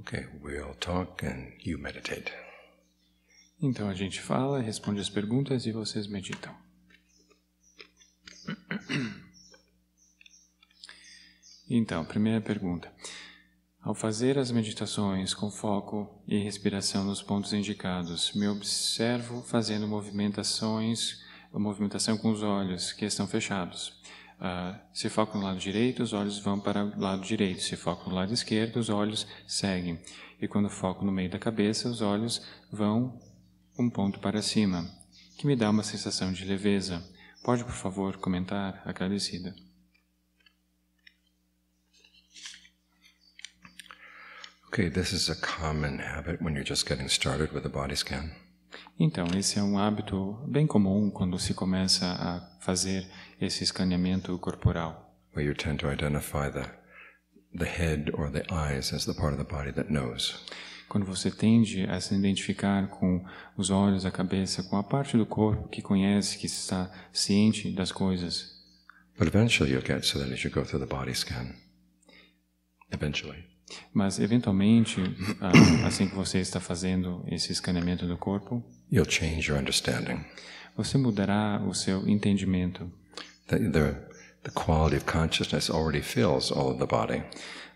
Okay, we'll talk and you meditate. Então a gente fala, responde as perguntas e vocês meditam. Então, primeira pergunta. Ao fazer as meditações com foco e respiração nos pontos indicados, me observo fazendo movimentação com os olhos que estão fechados. Se foco no lado direito, os olhos vão para o lado direito. Se foco no lado esquerdo, os olhos seguem. E quando foco no meio da cabeça, os olhos vão um ponto para cima, que me dá uma sensação de leveza. Pode, por favor, comentar? Agradecida. Okay, this is a common habit when you're just getting started with a body scan. Então, esse é um hábito bem comum quando se começa a fazer esse escaneamento corporal. Where you tend to identify the head or the eyes as the part of the body that knows. Quando você tende a se identificar com os olhos, a cabeça, com a parte do corpo que conhece, que está ciente das coisas. But eventually you'll get so that as you go through the body scan, Mas, eventualmente, assim que você está fazendo esse escaneamento do corpo, you'll change your understanding. Você mudará o seu entendimento. The quality of consciousness already fills all of the body.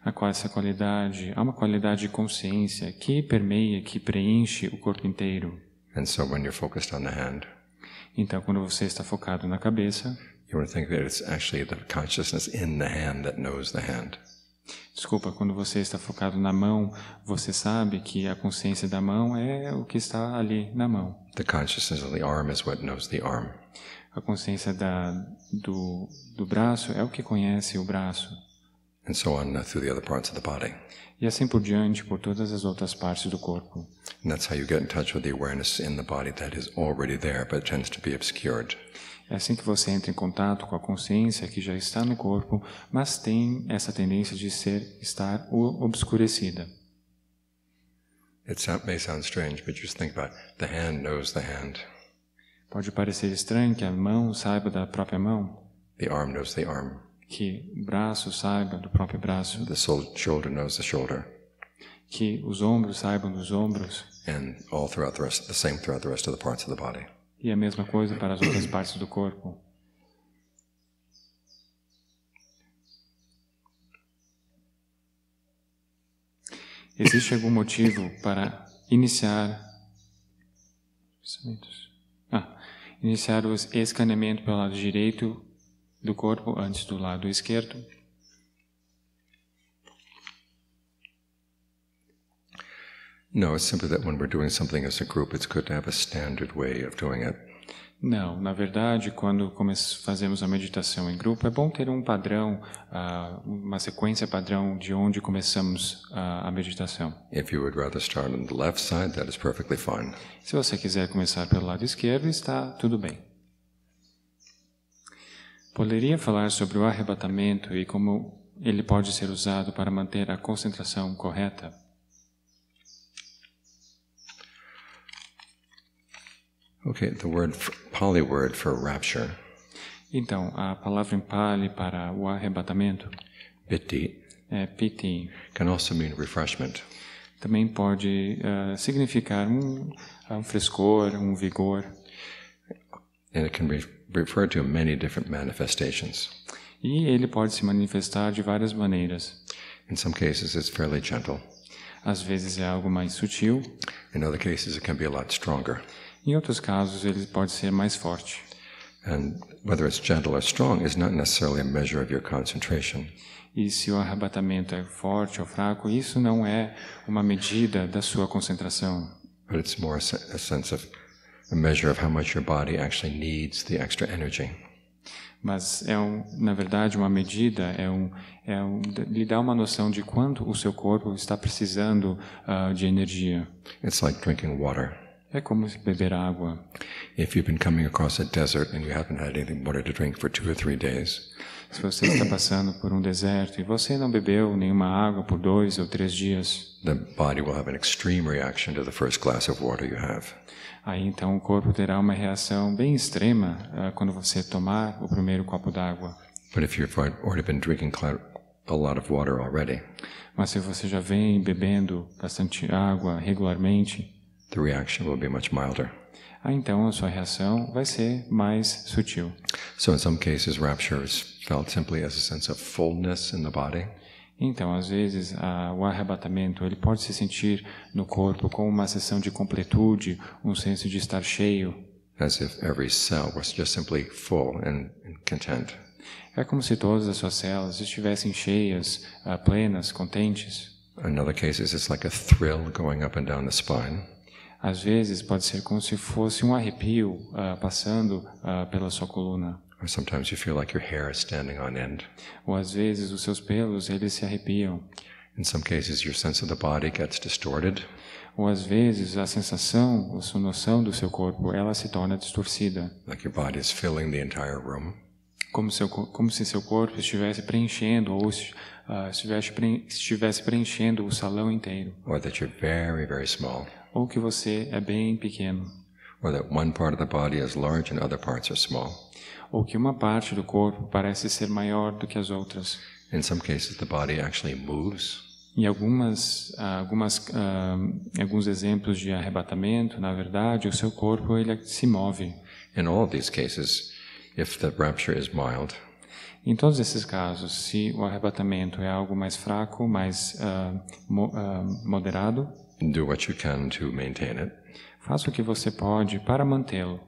Há uma qualidade de consciência que permeia, que preenche o corpo inteiro. And so when you're focused on the hand, então, quando você está focado na cabeça, you want to think that it's actually the consciousness in the hand that knows the hand. Desculpa, quando você está focado na mão, você sabe que a consciência da mão é o que está ali na mão. The consciousness of the arm is what knows the arm. A consciência do braço é o que conhece o braço. And so on through the other parts of the body. E assim por diante, por todas as outras partes do corpo. And that's how you get in touch with the awareness in the body that is already there, but tends to be obscured. É assim que você entra em contato com a consciência que já está no corpo, mas tem essa tendência de estar obscurecida. It may sound strange, but just think about it. The hand knows the hand. Pode parecer estranho que a mão saiba da própria mão. The arm knows the arm. Que o braço saiba do próprio braço. The shoulder knows the shoulder. Que os ombros saibam dos ombros. And all throughout the same throughout the rest of the parts of the body. E a mesma coisa para as outras partes do corpo. Existe algum motivo para iniciar o escaneamento pelo lado direito do corpo antes do lado esquerdo? No, it's simply that when we're doing something as a group, it's good to have a standard way of doing it. Não, na verdade, quando fazemos a meditação em grupo, é bom ter um padrão, uma sequência padrão de onde começamos a meditação. If you would rather start on the left side, that is perfectly fine. Se você quiser começar pelo lado esquerdo, está tudo bem. Poderia falar sobre o arrebatamento e como ele pode ser usado para manter a concentração correta? Okay, the Pali word for rapture. Então, a palavra em Pali para o arrebatamento, piti, é piti. Can also mean refreshment. Também pode significar um frescor, um vigor. And it can refer to many different manifestations. E ele pode se manifestar de várias maneiras. In some cases, it's fairly gentle. Às vezes é algo mais sutil. In other cases, it can be a lot stronger. Em outros casos, ele pode ser mais forte. And whether it's gentle or strong is not necessarily a measure of your concentration. E se o arrebatamento é forte ou fraco, isso não é uma medida da sua concentração. But it's more a sense of a measure of how much your body actually needs the extra energy. Mas na verdade, uma medida lhe dá uma noção de quanto o seu corpo está precisando de energia. It's like drinking water. É como beber água. If you've been coming across a desert and you haven't had anything water to drink for 2 or 3 days. Se você está passando por um deserto e você não bebeu nenhuma água por 2 ou 3 dias, the body will have an extreme reaction to the first glass of water you have. Aí então o corpo terá uma reação bem extrema quando você tomar o primeiro copo d'água. But if you've already been drinking a lot of water already, mas se você já vem bebendo bastante água regularmente, the reaction will be much milder. Então a sua reação vai ser mais sutil. So in some cases, rapture is felt simply as a sense of fullness in the body. Então, às vezes, o arrebatamento ele pode se sentir no corpo como uma sensação de completude, um senso de estar cheio. As if every cell was just simply full and content. É como se todas as suas células estivessem cheias, plenas, contentes. In other cases, it's like a thrill going up and down the spine. Às vezes pode ser como se fosse um arrepio passando pela sua coluna. Or sometimes you feel like your hair is standing on end. Ou às vezes os seus pelos eles se arrepiam. In some cases, your sense of the body gets distorted. Ou às vezes a sensação, a sua noção do seu corpo, ela se torna distorcida. Like your body is filling the entire room. Como se seu corpo estivesse preenchendo ou estivesse preenchendo o salão inteiro. Or that you're very, very small. Ou que você é bem pequeno. Or that one part of the body is large and other parts are small. Ou que uma parte do corpo parece ser maior do que as outras. In some cases, the body actually moves. Em alguns exemplos de arrebatamento, na verdade, o seu corpo ele se move. In all of these cases, if the rapture is mild, em todos esses casos, se o arrebatamento é algo mais fraco, mais moderado, do what you can to maintain it. Faça o que você pode para mantê-lo.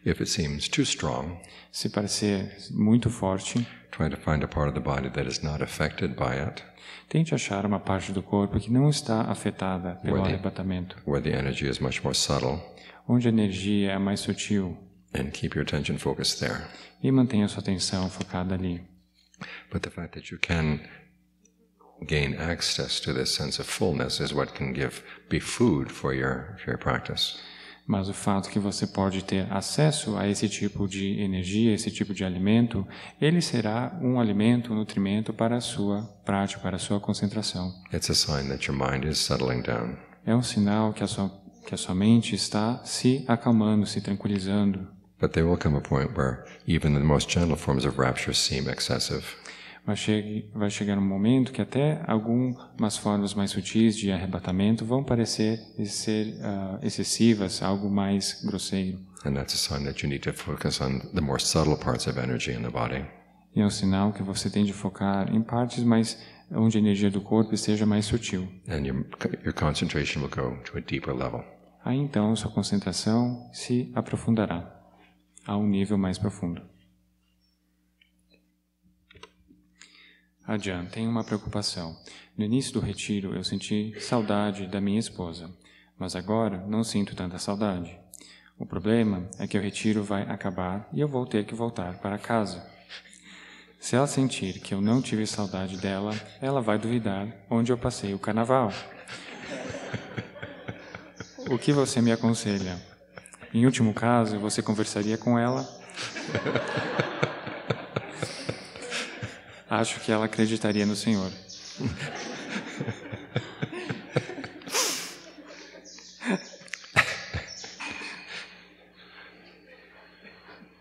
If it seems too strong, se parecer muito forte, try to find a part of the body that is not affected by it. Tente achar uma parte do corpo que não está afetada pelo arrebatamento. Where the energy is much more subtle. Onde a energia é mais sutil. And keep your attention focused there. E mantenha sua atenção focada ali. But the fact that you can gain access to this sense of fullness is what can be food for your practice. Mas o fato que você pode ter acesso a esse tipo de energia, esse tipo de alimento, ele será um alimento, um nutrimento para a sua prática, para a sua concentração. It's a sign that your mind is settling down. É um sinal que a sua mente está se acalmando, se tranquilizando. But there will come a point where even the most gentle forms of rapture seem excessive. Vai chegar um momento que até algumas formas mais sutis de arrebatamento vão parecer ser excessivas, algo mais grosseiro. And that's a sign that you need to focus on the more subtle parts of energy in the body. E é um sinal que você tem de focar em partes mais onde a energia do corpo esteja mais sutil. And your concentration will go to a deeper level. Aí então sua concentração se aprofundará a um nível mais profundo. Ajaan, tenho uma preocupação. No início do retiro eu senti saudade da minha esposa, mas agora não sinto tanta saudade. O problema é que o retiro vai acabar e eu vou ter que voltar para casa. Se ela sentir que eu não tive saudade dela, ela vai duvidar onde eu passei o Carnaval. O que você me aconselha? Em último caso, você conversaria com ela? Acho que ela acreditaria no Senhor.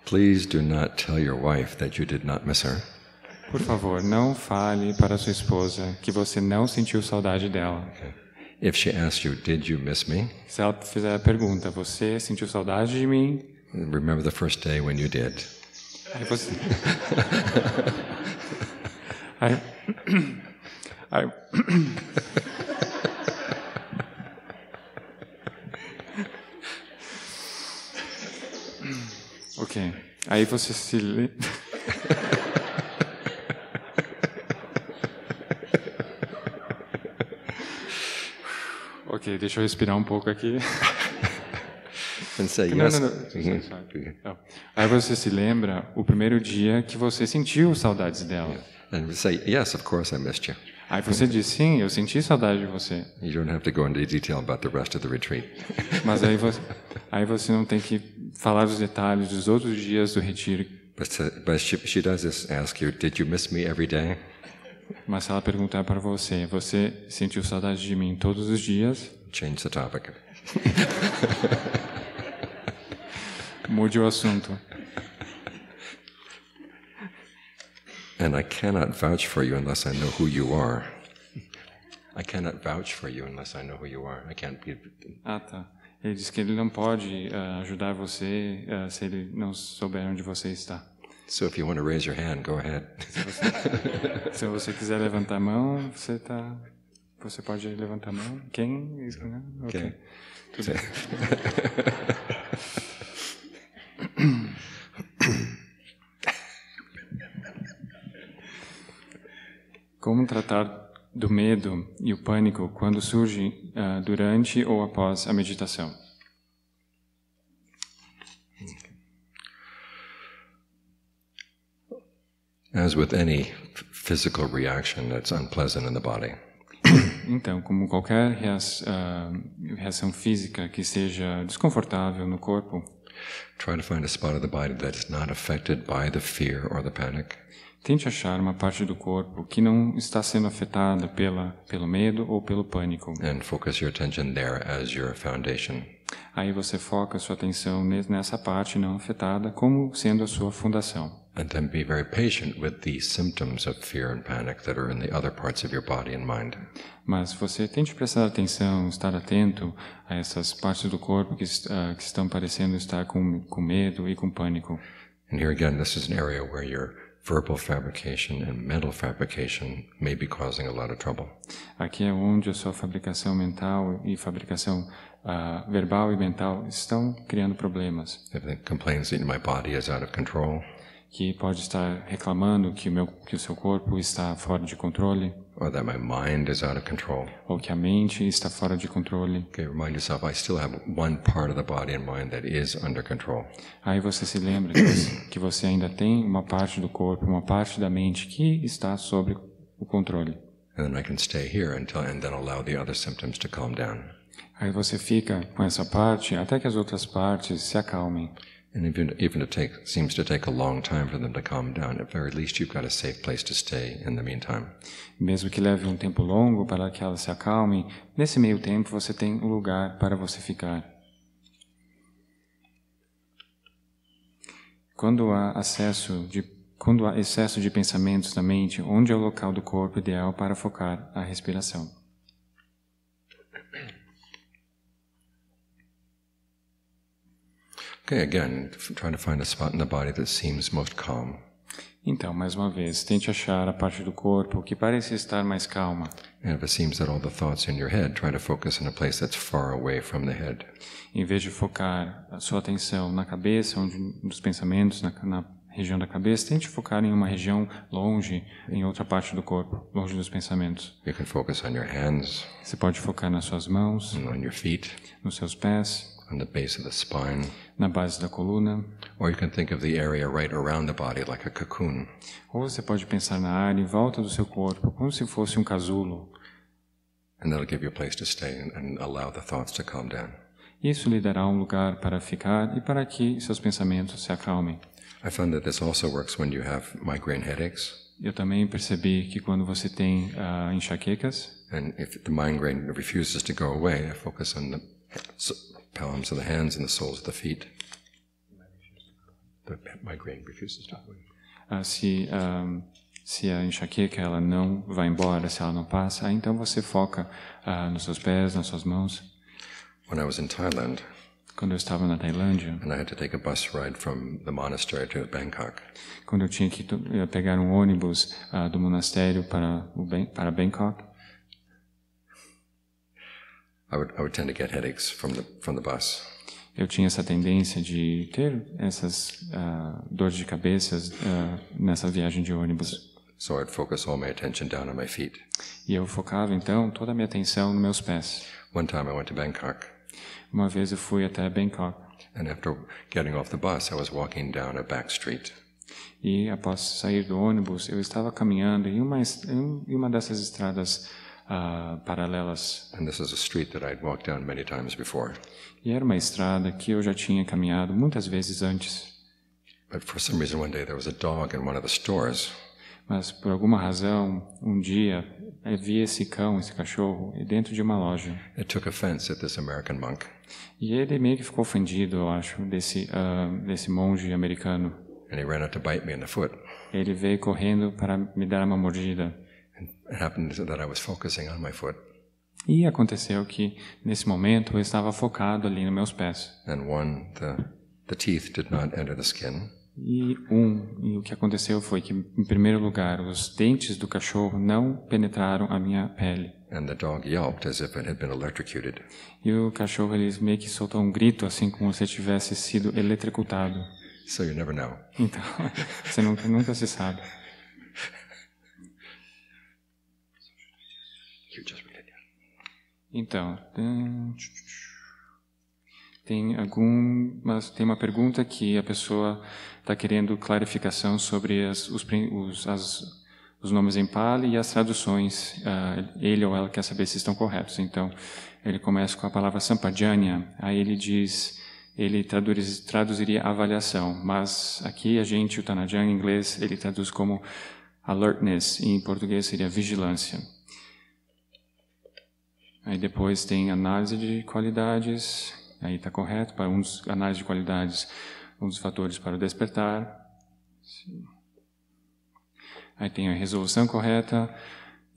Please do not tell your wife that you did not miss her. Por favor, não fale para sua esposa que você não sentiu saudade dela. Okay. If she asks you, did you miss me? Se ela fizer a pergunta, você sentiu saudade de mim? Remember the first day when you did. Aí você... Ok. Aí você se... Ok, deixa eu respirar um pouco aqui. And say yes. Não. Aí você se lembra o primeiro dia que você sentiu saudades dela. And say, yes, of course I missed you. Aí você diz, sim, eu senti saudade de você. You don't have to go into detail about the rest of the retreat. Mas aí você não tem que falar os detalhes dos outros dias do retiro. But she does ask you, did you miss me every day? Mas se ela perguntar para você, você sentiu saudade de mim todos os dias? Change the topic. Mude o assunto. And I cannot vouch for you unless I know who you are. I cannot vouch for you unless I know who you are. I can't be... Tá. Ele diz que ele não pode ajudar você se ele não souber onde você está. So if you want to raise your hand, go ahead. Se você quiser levantar a mão, você pode levantar a mão. Quem? Ok. Tudo bem. Como tratar do medo e o pânico quando surge durante ou após a meditação? As with any physical reaction that's unpleasant in the body, Então, como qualquer reação física que seja desconfortável no corpo, try to find a spot of the body that is not affected by the fear or the panic. tente achar uma parte do corpo que não está sendo afetada pelo medo ou pelo pânico. And focus your attention there as your foundation. Aí você foca sua atenção nessa parte não afetada como sendo a sua fundação. And then be very patient with the symptoms of fear and panic that are in the other parts of your body and mind. Mas você tente prestar atenção, estar atento a essas partes do corpo que estão parecendo estar com medo e com pânico. And here again, this is an area where your verbal fabrication and mental fabrication may be causing a lot of trouble. Aqui é onde a sua fabricação mental e fabricação verbal e mental estão criando problemas. If it complains that my body is out of control, Que pode estar reclamando que o seu corpo está fora de controle, or that my mind is out of control. ou que a mente está fora de controle. Okay, remind yourself, I still have one part of the body and mind that is under control. Aí você se lembra que você ainda tem uma parte do corpo, uma parte da mente que está sob o controle. And then I can stay here and then allow the other symptoms to calm down. Aí você fica com essa parte até que as outras partes se acalmem. And even it seems to take a long time for them to calm down, at very least you've got a safe place to stay in the meantime. Mesmo que leve um tempo longo para que elas se acalmem, nesse meio tempo você tem um lugar para você ficar. Quando há excesso de pensamentos na mente, onde é o local do corpo ideal para focar a respiração? Okay, again, try to find a spot in the body that seems most calm. Então, mais uma vez, tente achar a parte do corpo que parece estar mais calma. And if it seems that all the thoughts in your head, try to focus in a place that's far away from the head. Em vez de focar a sua atenção na cabeça, nos pensamentos, na região da cabeça, tente focar em uma região longe, em outra parte do corpo, longe dos pensamentos. You can focus on your hands, Você pode focar nas suas mãos, and on your feet, nos seus pés, on the base of the spine, na base da coluna. or you can think of the area right around the body like a cocoon. Ou você pode pensar na área em volta do seu corpo, como se fosse um casulo. And that'll give you a place to stay and allow the thoughts to calm down. Isso lhe dará um lugar para ficar e para que seus pensamentos se acalmem. I found that this also works when you have migraine headaches. Eu também percebi que quando você tem enxaquecas, And if the migraine refuses to go away, I focus on the palms of the hands and the soles of the feet. The migraine refuses to go away. Se a enxaqueca ela não vai embora, se ela não passa, então você foca nos seus pés, nas suas mãos. When I was in Thailand, Quando eu estava na Tailândia, and I had to take a bus ride from the monastery to Bangkok, quando eu tinha que pegar um ônibus do monastério para Bangkok, I would tend to get headaches from the bus. eu tinha essa tendência de ter essas dores de cabeça nessa viagem de ônibus. So I'd focus all my attention down on my feet. E eu focava, então, toda a minha atenção nos meus pés. One time I went to Bangkok, Uma vez eu fui até Bangkok, and after getting off the bus, I was walking down a back street. e após sair do ônibus, eu estava caminhando em uma dessas estradas paralelas. And this is a street that I'd walked down many times before. E era uma estrada que eu já tinha caminhado muitas vezes antes. But for some reason one day there was a dog in one of the stores. Mas, por alguma razão, um dia, eu vi esse cachorro, dentro de uma loja. It took offense at this American monk. E ele meio que ficou ofendido, eu acho, desse monge americano. And he ran out to bite me in the foot. ele veio correndo para me dar uma mordida. It happened that I was focusing on my foot, E aconteceu que, nesse momento, eu estava focado ali nos meus pés. and the teeth did not enter the skin, E o que aconteceu foi que, em primeiro lugar, os dentes do cachorro não penetraram a minha pele. and the dog yelped as if it had been electrocuted. E o cachorro ele meio que soltou um grito, assim como se tivesse sido eletrocutado. So you never know. Então, você nunca se sabe. You just read it. Então, tem uma pergunta que a pessoa está querendo clarificação sobre os nomes em pali e as traduções. Ele ou ela quer saber se estão corretos. Então, ele começa com a palavra sampajanya, aí ele diz, ele traduziria avaliação, mas aqui o Tanajan em inglês, ele traduz como alertness, e em português seria vigilância. Aí depois tem análise de qualidades, aí está correto, para análise de qualidades, um dos fatores para o despertar. Aí tem a resolução correta,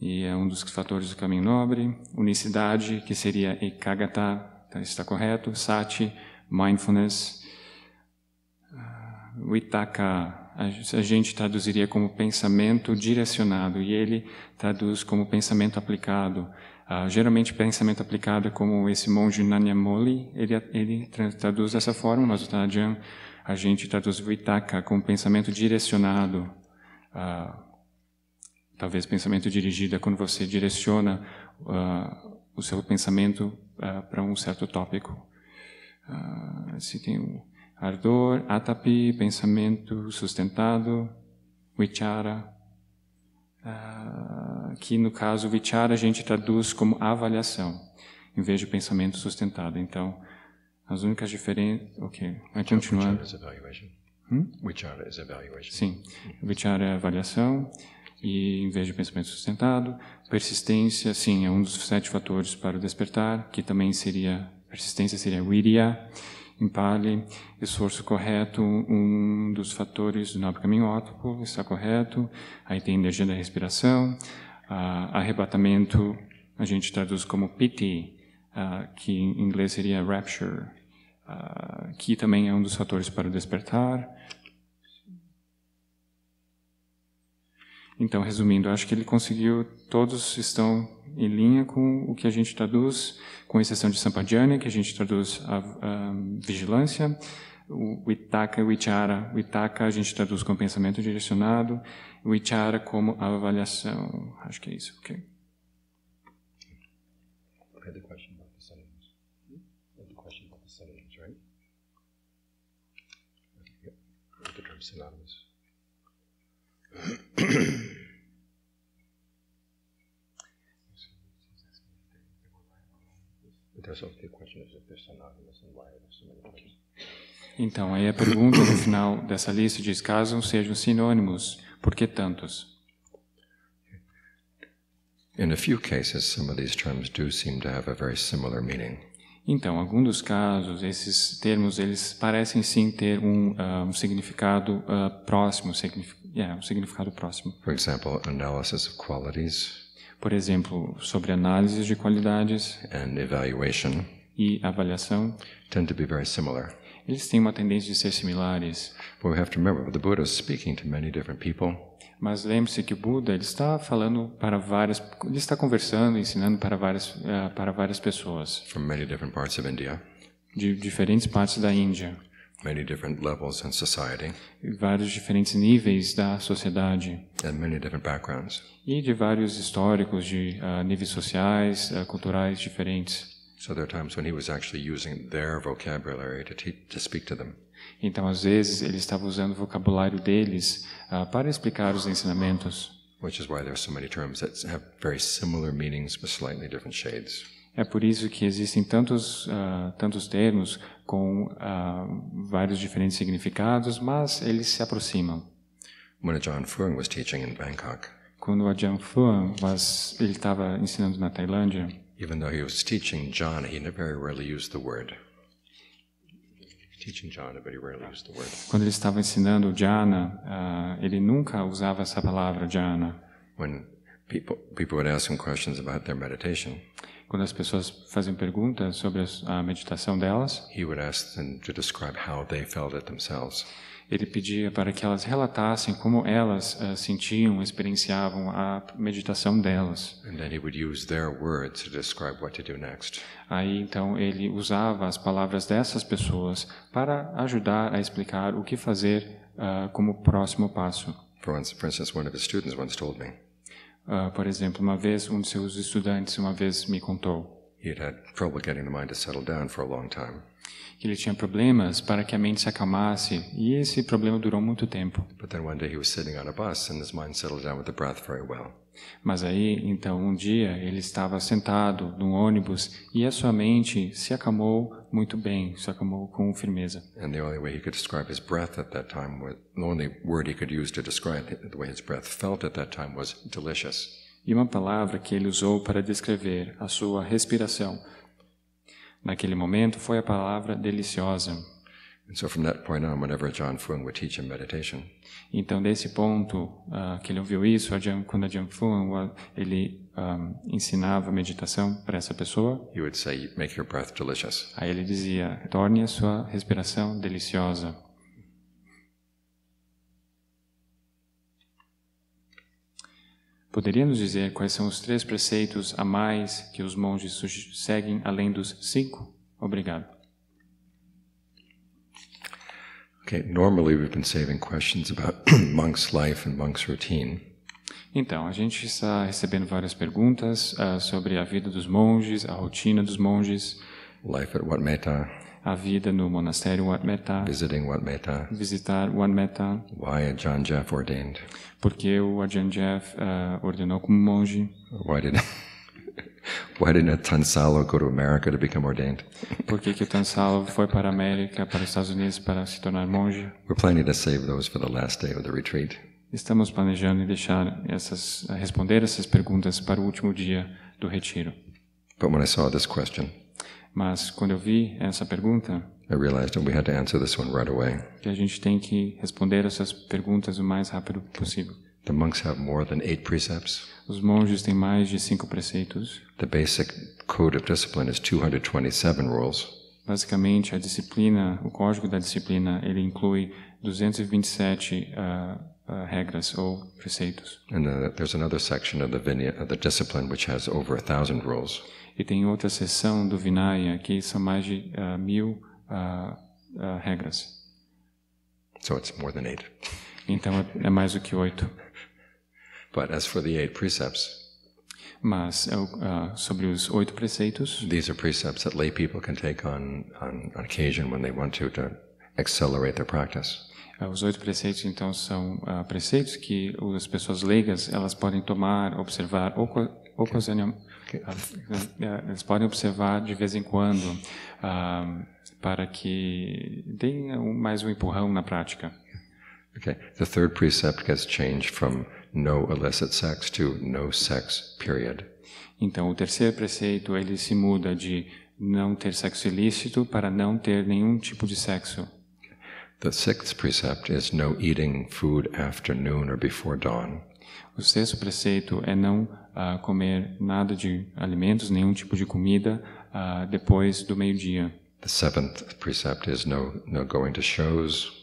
e é um dos fatores do caminho nobre. Unicidade, que seria ekagata, está correto. Sati, mindfulness. Vitaka, a gente traduziria como pensamento direcionado, e ele traduz como pensamento aplicado. Geralmente, pensamento aplicado é como esse monge Nanyamoli, ele traduz dessa forma, mas o Tanajan, a gente traduz Vitaka como pensamento direcionado. Talvez pensamento dirigido é quando você direciona o seu pensamento para um certo tópico. Se tem o ardor, atapi, pensamento sustentado, vichara. Que no caso vichara a gente traduz como avaliação, em vez de pensamento sustentado. Então, as únicas diferenças... Ok, vai continuando. Vichara is evaluation. Sim, vichara é avaliação, e em vez de pensamento sustentado. Persistência, sim, é um dos 7 fatores para o despertar, que também seria... Persistência seria virya, em pali. Esforço correto, um dos fatores do nobre caminho óptico, está correto. Aí tem energia da respiração. Arrebatamento, a gente traduz como piti, que em inglês seria rapture, que também é um dos fatores para o despertar. Então, resumindo, acho que ele conseguiu, todos estão em linha com o que a gente traduz, com exceção de sampajanya, que a gente traduz a vigilância, o vitaka e vichara. Vitaka a gente traduz como pensamento direcionado, vichara como avaliação. Acho que é isso, ok? I had the question about the settings. I had the question about the settings, right? Yep. With the term synonymous. But there's also the question is if they're synonymous and why are there so many terms? Então, aí a pergunta no final dessa lista diz, caso sejam sinônimos, por que tantos? In a few cases, some of these terms do seem to have a very similar meaning. Então, em alguns dos casos, esses termos eles parecem sim ter um significado próximo, um significado próximo. For example, analysis of qualities Por exemplo, sobre análise de qualidades and evaluation e avaliação, tend to be very similar. eles têm uma tendência de ser similares. But we have to remember, the Buddha is speaking to many different people. Mas lembre-se que o Buda ele está falando ele está conversando, ensinando para várias pessoas From many different parts of India, de diferentes partes da Índia, many different levels in society, vários diferentes níveis da sociedade and many different backgrounds. e de vários históricos, de níveis sociais, culturais diferentes. So there are times when he was actually using their vocabulary to speak to them. Então, às vezes, ele estava usando o vocabulário deles para explicar os ensinamentos. Which is why there are so many terms that have very similar meanings but slightly different shades. É por isso que existem tantos termos com vários diferentes significados, mas eles se aproximam. When Ajaan Thanissaro was teaching in Bangkok, Quando o Ajaan Thanissaro ele estava ensinando na Tailândia, even though he was teaching Ajaan, he very rarely used the word. teaching jhana, but he rarely used the word. Quando ele estava ensinando o jhana, ele nunca usava essa palavra jhana. When people would ask him questions about their meditation, quando as pessoas faziam perguntas sobre a meditação delas, he would ask them to describe how they felt it themselves. Ele pedia para que elas relatassem como elas sentiam, experienciavam a meditação delas. And then he would use their words to describe what to do next. Aí então ele usava as palavras dessas pessoas para ajudar a explicar o que fazer como próximo passo. For instance, one of his students once told me. Por exemplo, uma vez um de seus estudantes me contou. He had trouble getting the mind to settle down for a long time. Que ele tinha problemas para que a mente se acalmasse, e esse problema durou muito tempo. But then one day he was sitting on a bus and his mind settled down with the breath very well. Mas aí, então, um dia ele estava sentado num ônibus e a sua mente se acalmou muito bem, se acalmou com firmeza. And the only way he could describe his breath at that time, the only word he could use to describe the way his breath felt at that time was delicious. E uma palavra que ele usou para descrever a sua respiração naquele momento foi a palavra deliciosa. And so from that point on, whenever Ajaan Fuang would teach him meditation, então desse ponto que ele ouviu isso, quando Ajaan Fuang ele ensinava meditação para essa pessoa, he would say, "Make your breath delicious." Aí ele dizia, torne a sua respiração deliciosa. Poderia nos dizer quais são os 3 preceitos a mais que os monges seguem além dos 5? Obrigado. Okay, normally we've been saving questions about monks' life and monks' routine. Então, a gente está recebendo várias perguntas sobre a vida dos monges, a rotina dos monges. Life at Wat Metta. A vida no monastério Wat Metta. Visiting Wat Metta. Visitar Wat Metta. Why Ajaan Jeff ordained. Porque o Ajaan Jeff ordenou como monge. Why didn't Than Saulo go to America to become ordained? Por que o Than Saulo foi para a América, para os Estados Unidos, para se tornar monge? We're planning to save those for the last day of the retreat. Estamos planejando deixar responder essas perguntas para o último dia do retiro. But when I saw this question, mas quando eu vi essa pergunta, I realized that we had to answer this one right away. Que a gente tem que responder essas perguntas o mais rápido possível. The monks have more than 8 precepts. Os monges têm mais de 5 preceitos. The basic code of discipline is 227 rules. Basicamente, a disciplina, o código da disciplina, ele inclui 227 regras ou preceitos. And there's another section of the discipline which has over 1,000 rules. E tem outra seção do Vinaya que são mais de 1.000 regras. So it's more than 8. Então é mais do que 8. But as for the 8 precepts, mas sobre os 8 preceitos, these are precepts that lay people can take on occasion when they want to accelerate their practice. Os 8 preceitos, então, são preceitos que as pessoas leigas elas podem tomar, observar eles podem observar de vez em quando para que deem mais um empurrão na prática. Okay. The third precept gets changed from no illicit sex to no sex, period. Então, o terceiro preceito ele se muda de não ter sexo ilícito para não ter nenhum tipo de sexo. The sixth precept is no eating food after noon or before dawn. O sexto preceito é não comer nada de alimentos, nenhum tipo de comida depois do meio-dia. The seventh precept is no going to shows.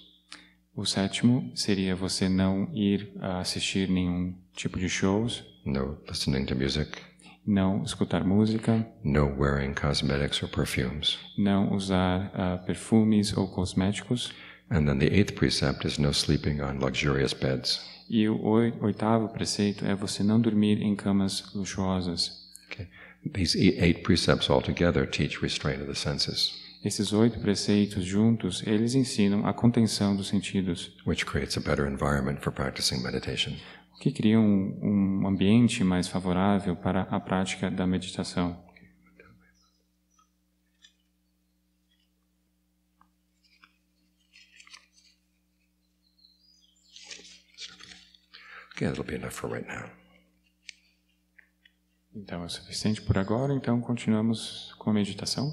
O sétimo seria você não ir assistir nenhum tipo de shows. No listening to music. Não escutar música. No wearing cosmetics or perfumes. Não usar perfumes ou cosméticos. And then the eighth precept is no sleeping on luxurious beds. E o oitavo preceito é você não dormir em camas luxuosas. Okay. These 8 precepts altogether teach restraint of the senses. Esses 8 preceitos juntos, eles ensinam a contenção dos sentidos. Which creates a better environment for practicing meditation. O que cria um ambiente mais favorável para a prática da meditação. Okay, that'll be enough for right now. Então é suficiente por agora, então continuamos com a meditação.